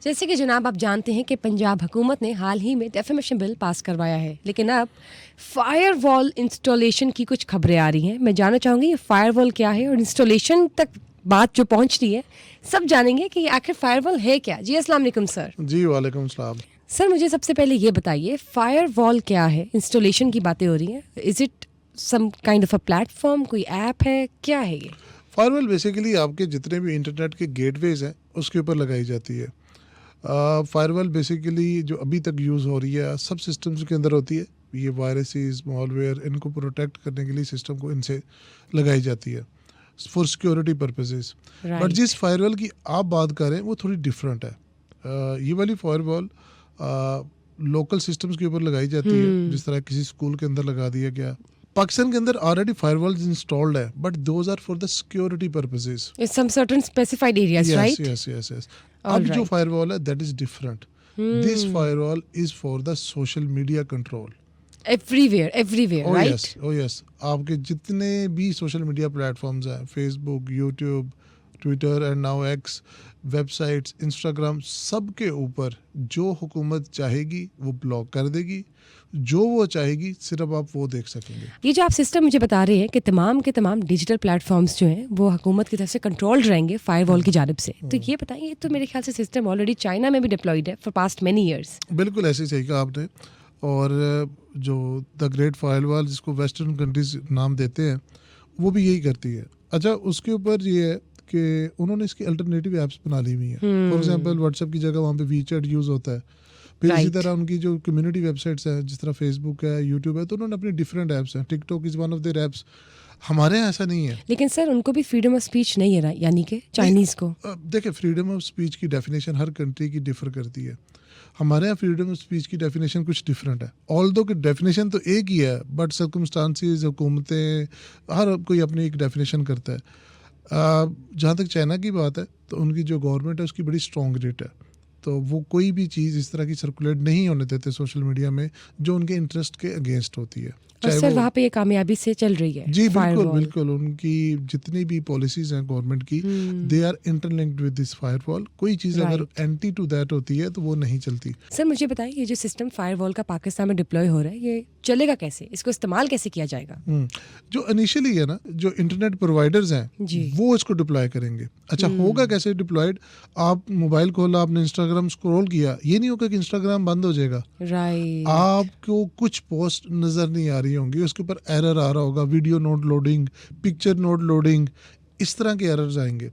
जैसे कि जनाब आप जानते हैं कि पंजाब हुकूमत ने हाल ही में डेफेमेशन बिल पास करवाया है, लेकिन अब फायरवॉल इंस्टॉलेशन की कुछ खबरें आ रही हैं। मैं जानना चाहूँगी ये फायरवॉल क्या है और इंस्टॉलेशन तक बात जो पहुँच रही है, सब जानेंगे कि आखिर फायरवॉल है क्या। जी अस्सलाम वालेकुम सर। जी वालेकुम सलाम। सर मुझे सबसे पहले ये बताइए फायरवॉल क्या है, इंस्टॉलेशन की बातें हो रही हैं, is it some kind of a platform, कोई ऐप है, क्या है ये? फायरवॉल बेसिकली आपके जितने भी इंटरनेट के गेटवेज हैं उसके ऊपर लगाई जाती है। फायरवॉल बेसिकली जो अभी तक यूज़ हो रही है सब सिस्टम्स के अंदर होती है। ये वायरसेस मॉलवेयर इनको प्रोटेक्ट करने के लिए सिस्टम को इनसे लगाई जाती है फॉर सिक्योरिटी पर्पसेस। बट जिस राइट। फायरवॉल की आप बात कर रहे हैं वो थोड़ी डिफरेंट है। ये वाली फायरवॉल लोकल सिस्टम्स के ऊपर लगाई जाती है, जिस तरह किसी स्कूल के अंदर लगा दिया गया। पाकिस्तान के अंदर ऑलरेडी फायरवॉल्स इंस्टॉल्ड है but those are for the security purposes. It's some certain specified areas, yes right? Yes yes yes. All अब जो राइट। फायरवॉल है that is different. This firewall is for the social media control. Everywhere, oh right? Yes oh yes. आपके जितने भी social media platforms हैं, Facebook, YouTube, Twitter and now X, websites, Instagram, सब के ऊपर जो हुकूमत चाहेगी वो ब्लॉक कर देगी, जो वो चाहेगी सिर्फ आप वो देख सकेंगे। ये जो आप सिस्टम मुझे बता रहे हैं कि तमाम के तमाम डिजिटल प्लेटफॉर्म्स जो हैं वो हुकूमत की तरफ से कंट्रोल रहेंगे फायरवॉल की जानिब से, तो ये बताइए, ये तो मेरे ख्याल से सिस्टम ऑलरेडी चाइना में भी डिप्लॉयड है फॉर पास्ट मेनी ईयर्स। बिल्कुल ऐसे ही सही कहा आपने। और जो द ग्रेट फायरवॉल जिसको वेस्टर्न कंट्रीज नाम देते हैं वो भी यही करती है। अच्छा, उसके ऊपर ये है कि उन्होंने इसकी अल्टरनेटिव ऐप्स बना ली हुई हैं। फॉर एग्जांपल व्हाट्सएप की जगह वहाँ पे वीचैट यूज़ होता है। फिर इसी राइट। तरह उनकी जो कम्युनिटी वेबसाइट्स हैं जिस तरह फेसबुक है, यूट्यूब है, तो उन्होंने अपनी डिफरेंट ऐप्स हैं। TikTok is one of their apps. हमारे यहाँ ऐसा नहीं है। लेकिन सर उनको भी फ्रीडम ऑफ स्पीच नहीं है ना, यानी कि चाइनीज को? देखिए, फ्रीडम ऑफ स्पीच की डेफिनेशन हर कंट्री की डिफर करती है। हमारे यहाँ फ्रीडम ऑफ स्पीच की डेफिनेशन कुछ डिफरेंट है। ऑल्दो की डेफिनेशन तो एक ही है बट सर्कमस्टांसिस, हुकूमतें, हर कोई अपनी एक डेफिनेशन करता है। जहाँ तक चाइना की बात है तो उनकी जो गवर्नमेंट है उसकी बड़ी स्ट्रॉन्ग रेट है, तो वो कोई भी चीज़ इस तरह की सर्कुलेट नहीं होने देते सोशल मीडिया में जो उनके इंटरेस्ट के अगेंस्ट होती है। और चाहे सर वो वहाँ पे ये कामयाबी से चल रही है जी बिल्कुल फायरवॉल? बिल्कुल। उनकी जितनी भी पॉलिसीज हैं गवर्नमेंट की, they are interlinked with this firewall. कोई चीज़ अगर Right. एंटी टू दैट होती है तो वो नहीं चलती। सर मुझे बताइए, ये जो सिस्टम फायरवॉल का पाकिस्तान में डिप्लॉय हो रहा है, ये चलेगा कैसे, इसको इस्तेमाल कैसे किया जाएगा? जो इनिशियली है ना, जो इंटरनेट प्रोवाइडर्स हैं जी। वो इसको डिप्लॉय करेंगे। अच्छा, होगा कैसे डिप्लॉयड? आप मोबाइल खोला, आपने इंस्टाग्राम स्क्रॉल किया, ये नहीं होगा कि इंस्टाग्राम बंद हो जाएगा। राइट। आपको कुछ पोस्ट नज़र नहीं आ रही होंगी, उसके ऊपर एरर आ रहा होगा, video note loading, picture note loading, इस तरह के एरर्स आएंगे।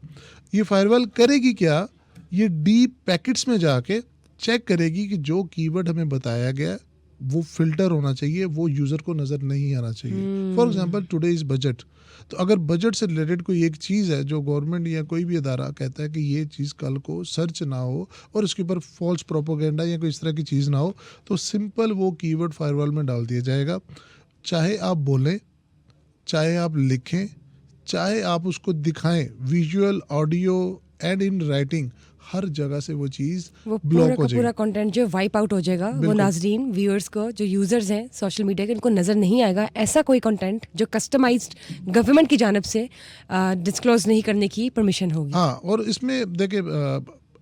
ये फायरवॉल करेगी क्या? ये डीप पैकेट्स में जाके चेक करेगी कि जो कीवर्ड हमें बताया गया है, वो फिल्टर होना चाहिए, वो यूज़र को नज़र नहीं आना चाहिए। For example today is budget, तो अगर बजट से रिलेटेड कोई एक चीज़ है जो गवर्नमेंट या कोई भी अदारा कहता है कि ये चीज़ कल को सर्च ना हो और उसके ऊपर फॉल्स प्रोपोगेंडा या कोई इस तरह की चीज़ ना हो, तो सिंपल वो कीवर्ड फायरवॉल में डाल दिया जाएगा। चाहे आप बोलें, चाहे आप लिखें, चाहे आप उसको दिखाएं, visual, audio and in writing, हर जगह से वो चीज़ वो ब्लॉक पूरा हो का जाएगी। पूरा कंटेंट जो वाइप आउट हो जाएगा, वो बिल्कुल। नाजरीन, व्यूअर्स को, जो यूजर्स हैं सोशल मीडिया के, उनको नजर नहीं आएगा ऐसा कोई कंटेंट जो कस्टमाइज्ड गवर्नमेंट की जानब से डिस्क्लोज नहीं करने की परमिशन होगी। हाँ, और इसमें देखिए,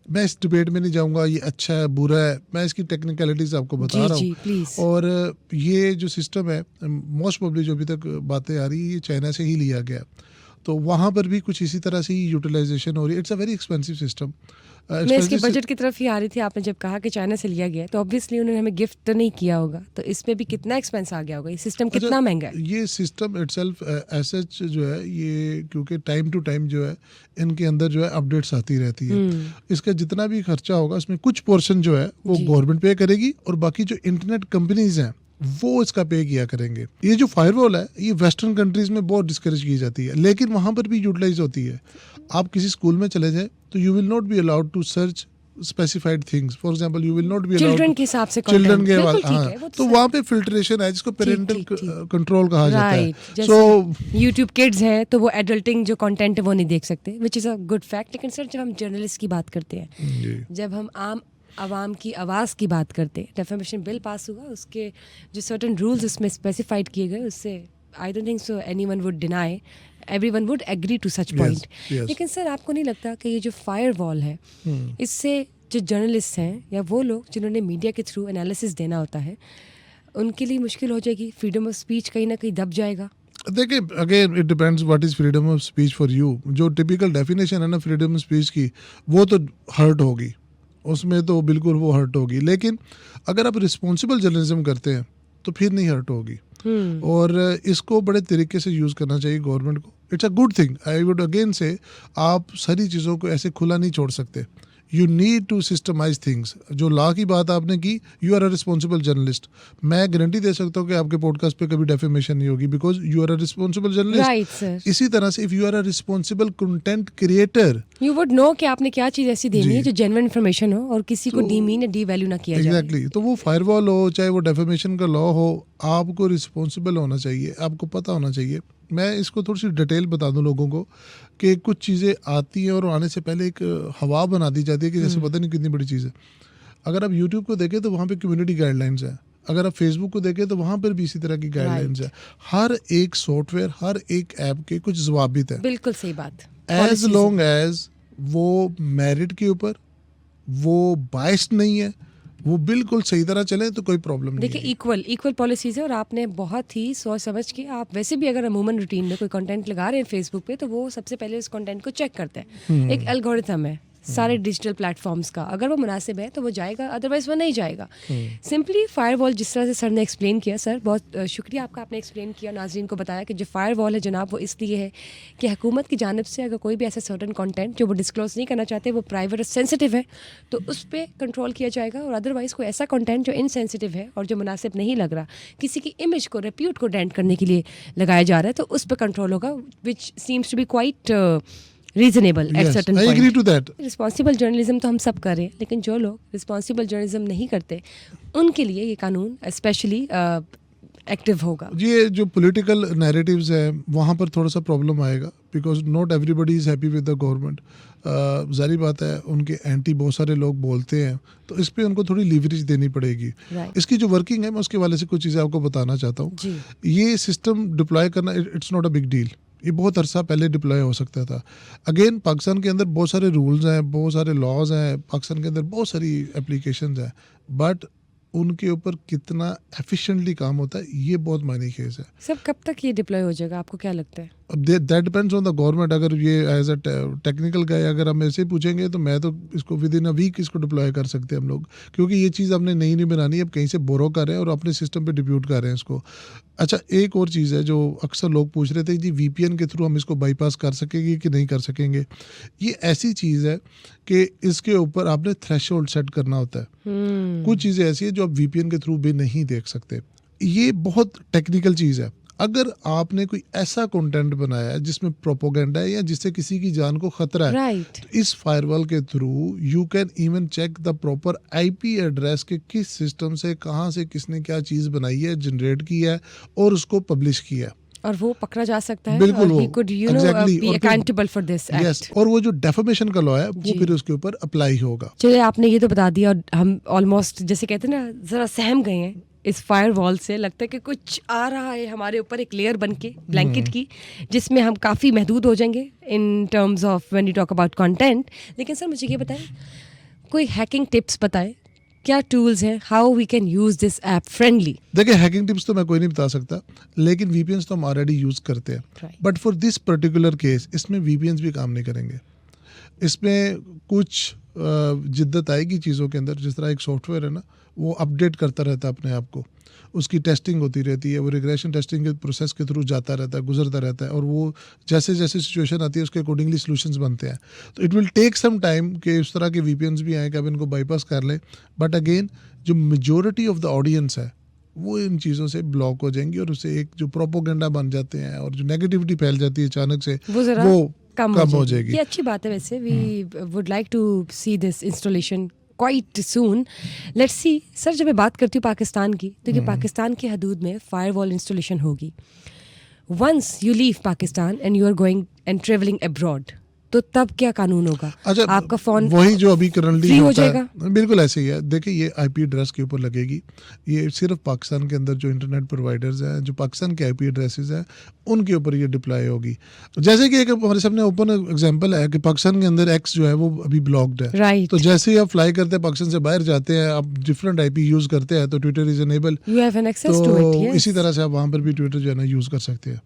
मैं इस डिबेट में नहीं जाऊंगा ये अच्छा है बुरा है, मैं इसकी टेक्निकलिटीज आपको बता जी रहा जी हूँ। प्लीज। और ये जो सिस्टम है, मोस्ट प्रोबेबली जो अभी तक बातें आ रही है, ये चाइना से ही लिया गया, तो वहाँ पर भी कुछ इसी तरह से ही यूटिलाइजेशन हो रही है। It's a very expensive system. मैं इसके बजट की तरफ ही आ रही थी, आपने जब कहा कि चाइना से लिया गया है, तो ऑब्वियसली उन्होंने हमें गिफ्ट तो नहीं किया होगा, तो इसमें भी कितना एक्सपेंस आ गया होगा, ये सिस्टम कितना महंगा है? ये सिस्टम इटसेल्फ एसएच जो है ये, क्योंकि टाइम टू टाइम जो है इनके अंदर जो है अपडेट्स आती रहती है। इसका जितना भी खर्चा होगा उसमें कुछ पोर्शन जो है वो जी। गवर्नमेंट पे करेगी और बाकी जो इंटरनेट कंपनीज हैं वो इसका पे किया करेंगे। ये जो फायरवॉल है ये वेस्टर्न कंट्रीज में बहुत डिस्करेज की जाती है, लेकिन वहाँ पर भी यूटिलाइज होती है। आप किसी स्कूल में चले जाए तो you will not be allowed to search specified things. For example, you will not be allowed children के हिसाब से चिल्ड्रन content, के बिल्कुल ठीक हाँ, है, वो तो वहाँ पे फिल्ट्रेशन है जिसको पेरेंटल ठीक, ठीक। कंट्रोल कहा जाता है। राइट, जैसे सो यूट्यूब किड्स है तो वो एडल्टिंग जो कंटेंट है वो नहीं देख सकते, which is a good fact. लेकिन सर जब हम जर्नलिस्ट की बात करते हैं, जब हम आम आवाम की आवाज़ की बात करते हैं, डेफेमेशन बिल पास हुआ, उसके जो सर्टन रूल्स उसमें स्पेसिफाइड किए गए, उससे I don't think so anyone would deny, everyone would agree to such point. yes. लेकिन सर आपको नहीं लगता कि ये जो फायर वॉल है इससे जो जर्नलिस्ट हैं या वो लोग जिन्होंने मीडिया के थ्रू एनालिसिस देना होता है, उनके लिए मुश्किल हो जाएगी, फ्रीडम ऑफ स्पीच कहीं ना कहीं दब जाएगा। देखिए again it depends what is freedom of speech for you. जो टिपिकल डेफिनेशन है ना फ्रीडम ऑफ स्पीच की, वो तो हर्ट होगी, उसमें तो बिल्कुल वो हर्ट होगी। लेकिन अगर आप रिस्पॉन्सिबल जर्नलिज्म करते हैं तो फिर नहीं हर्ट होगी। और इसको बड़े तरीके से यूज़ करना चाहिए गवर्नमेंट को। It's a good thing. I would again से आप सारी चीज़ों को ऐसे खुला नहीं छोड़ सकते। You need to systemize things. जो लॉ की बात आपने की, you are a responsible journalist. मैं गारंटी दे सकता हूँ कि आपके पॉडकास्ट पे कभी डेफेमेशन नहीं होगी, because you are a responsible journalist. Right sir. इसी तरह से if you are a responsible content creator, you would know कि आपने क्या चीज़ ऐसी देनी जी। है जो जेन्युइन इन्फॉर्मेशन हो और किसी को तो- डीमीन या डी वैल्यू ना किया जाए। एग्जैक्टली। तो वो फायरवॉल हो चाहे वो डेफेमेशन का लॉ हो, आपको रिस्पॉन्सिबल होना चाहिए, आपको पता होना चाहिए। मैं इसको थोड़ी सी डिटेल बता दूं लोगों को कि कुछ चीज़ें आती हैं और आने से पहले एक हवा बना दी जाती है कि जैसे पता नहीं कितनी बड़ी चीज़ है। अगर आप यूट्यूब को देखें तो वहाँ पे कम्युनिटी गाइडलाइंस है, अगर आप फेसबुक को देखें तो वहाँ पर भी इसी तरह की गाइडलाइंस है। हर एक सॉफ्टवेयर, हर एक ऐप के कुछ ज़वाबित है। बिल्कुल सही बात। एज Policies लॉन्ग एज वो मेरिट के ऊपर वो बाइस्ड नहीं है, वो बिल्कुल सही तरह चले तो कोई प्रॉब्लम नहीं देखिए है। इक्वल पॉलिसीज है और आपने बहुत ही सोच समझ के, आप वैसे भी अगर अमूमन रूटीन में कोई कंटेंट लगा रहे हैं फेसबुक पे तो वो सबसे पहले उस कंटेंट को चेक करते हैं। एक एल्गोरिथम है सारे डिजिटल प्लेटफॉर्म्स का, अगर वो मुनासिब है तो वो जाएगा, अदरवाइज वो नहीं जाएगा। सिंपली फायरवॉल जिस तरह से सर ने एक्सप्लेन किया, सर बहुत शुक्रिया आपका, आपने एक्सप्लेन किया, नाजरीन को बताया कि जो फायरवॉल है जनाब वो इसलिए है कि हुकूमत की जानिब से अगर कोई भी ऐसा सर्टन कंटेंट जो वो डिस्क्लोज नहीं करना चाहते, वो प्राइवेट और सेंसिटिव है, तो उस पर कंट्रोल किया जाएगा। और अदरवाइज़ कोई ऐसा कंटेंट जो इनसेंसिटिव है और जो मुनासिब नहीं लग रहा, किसी की इमेज को, रेप्यूट को डेंट करने के लिए लगाया जा रहा है, तो उस पर कंट्रोल होगा, which seems to be quite reasonable at Yes, certain I agree to that. Responsible journalism तो हम सब कर रहे हैं, लेकिन जो लोग रिस्पॉन्सिबल जर्नलिज्म नहीं करते उनके लिए ये कानून स्पेशली एक्टिव होगा। ये जो पॉलिटिकल नैरेटिव्स है वहाँ पर थोड़ा सा प्रॉब्लम आएगा, because not everybody is happy with the government. जारी बात है, उनके एंटी बहुत सारे लोग बोलते हैं, तो इस पे उनको थोड़ी लीवरेज देनी पड़ेगी। Right. इसकी जो वर्किंग है मैं उसके वाले से कुछ चीज़ें आपको बताना चाहता हूँ। जी। ये सिस्टम डिप्लॉय करना it's not a big deal. ये बहुत अरसा पहले डिप्लॉय हो सकता था। अगेन पाकिस्तान के अंदर बहुत सारे रूल्स हैं, बहुत सारे लॉज हैं, पाकिस्तान के अंदर बहुत सारी एप्लीकेशंस हैं, बट उनके ऊपर कितना एफिशिएंटली काम होता है ये बहुत मायने केस है। सब कब तक ये डिप्लॉय हो जाएगा, आपको क्या लगता है? अब that depends on the government. अगर ये एज अ टेक्निकल गाय अगर हम ऐसे पूछेंगे तो मैं तो इसको विद इन अ वीक इसको डिप्लॉय कर सकते हैं हम लोग, क्योंकि ये चीज़ हमने नई नहीं बनानी, अब कहीं से बोरो कर रहे हैं और अपने सिस्टम पे डिप्यूट कर रहे हैं इसको। अच्छा, एक और चीज़ है जो अक्सर लोग पूछ रहे थे जी, VPN के थ्रू हम इसको बाईपास कर सकेंगे कि नहीं कर सकेंगे। ये ऐसी चीज़ है कि इसके ऊपर आपने थ्रेशोल्ड सेट करना होता है। कुछ चीज़ें ऐसी है जो आप VPN के थ्रू भी नहीं देख सकते। ये बहुत टेक्निकल चीज़ है। अगर आपने कोई ऐसा कंटेंट बनाया है जिसमें प्रोपोगेंडा है या जिससे किसी की जान को खतरा है, राइट। तो इस फायरवॉल के through you can even check the proper IP address के किस सिस्टम से कहाँ से किसने क्या चीज़ बनाई है, जनरेट की है और उसको पब्लिश किया है। और वो पकड़ा जा सकता है, बिल्कुल और वो he could, you know, exactly, be और फिर- accountable for this act। Yes, और वो जो डेफेमेशन का लॉ है वो जी। फिर उसके ऊपर अप्लाई होगा। चलिए, आपने ये तो बता दिया और हम ऑलमोस्ट जैसे कहते हैं ना, ज़रा सहम गए हैं इस फायर वॉल से। लगता है कि कुछ आ रहा है हमारे ऊपर, एक लेयर बन के ब्लैंकेट की, जिसमें हम काफ़ी महदूद हो जाएंगे in terms of when you talk about content. लेकिन सर मुझे ये बताएं, कोई हैकिंग टिप्स बताएं, क्या टूल्स हैं, how we can use this app friendly? देखिए, हैकिंग टिप्स तो मैं कोई नहीं बता सकता, लेकिन VPNs तो हम ऑलरेडी यूज़ करते हैं। Right. But for this particular case इसमें VPNs भी काम नहीं करेंगे। इसमें कुछ जिद्दत आएगी चीज़ों के अंदर। जिस तरह एक सॉफ्टवेयर है ना, वो अपडेट करता रहता है अपने आप को, उसकी टेस्टिंग होती रहती है, वो रिग्रेशन टेस्टिंग के प्रोसेस के थ्रू जाता रहता है, गुजरता रहता है, और वो जैसे जैसे सिचुएशन आती है उसके अकॉर्डिंगली सॉल्यूशंस बनते हैं। तो it will take some time कि इस तरह के VPNs भी आए कि अब इनको बाईपास कर लें। बट अगेन जो मेजॉरिटी ऑफ द ऑडियंस है वो इन चीज़ों से ब्लॉक हो जाएंगी, और उससे एक जो प्रोपोगेंडा बन जाते हैं और जो नेगेटिविटी फैल जाती है अचानक से, वो ज़रा वो कम हो जाएगी। ये अच्छी बात है। वैसे we would like to see this installation quite soon. Let's see sir, जब मैं बात करती हूँ पाकिस्तान की, तो कि पाकिस्तान के हदूद में फायरवॉल इंस्टॉलेशन होगी। Once you leave Pakistan and you are going and travelling abroad, तो तब क्या कानून होगा? अच्छा, आपका फोन वही जो अभी करंटली फ्री हो होता है, जाएगा? बिल्कुल ऐसे ही है। देखिए, ये आईपी एड्रेस के ऊपर लगेगी। ये सिर्फ पाकिस्तान के अंदर जो इंटरनेट प्रोवाइडर्स हैं, जो पाकिस्तान के आईपी एड्रेसेस हैं, उनके ऊपर ये डिप्लॉय होगी। जैसे कि एक हमारे सामने ओपन एग्जांपल है कि पाकिस्तान के अंदर एक्स जो है वो अभी ब्लॉक्ड है। राइट, तो जैसे ही आप फ्लाई करते हैं, पाकिस्तान से बाहर जाते हैं, आप डिफरेंट आईपी यूज़ करते हैं, तो Twitter is enable. You have an access to तो इट। इसी तरह से आप वहाँ पर भी ट्विटर जो है ना यूज़ कर सकते हैं।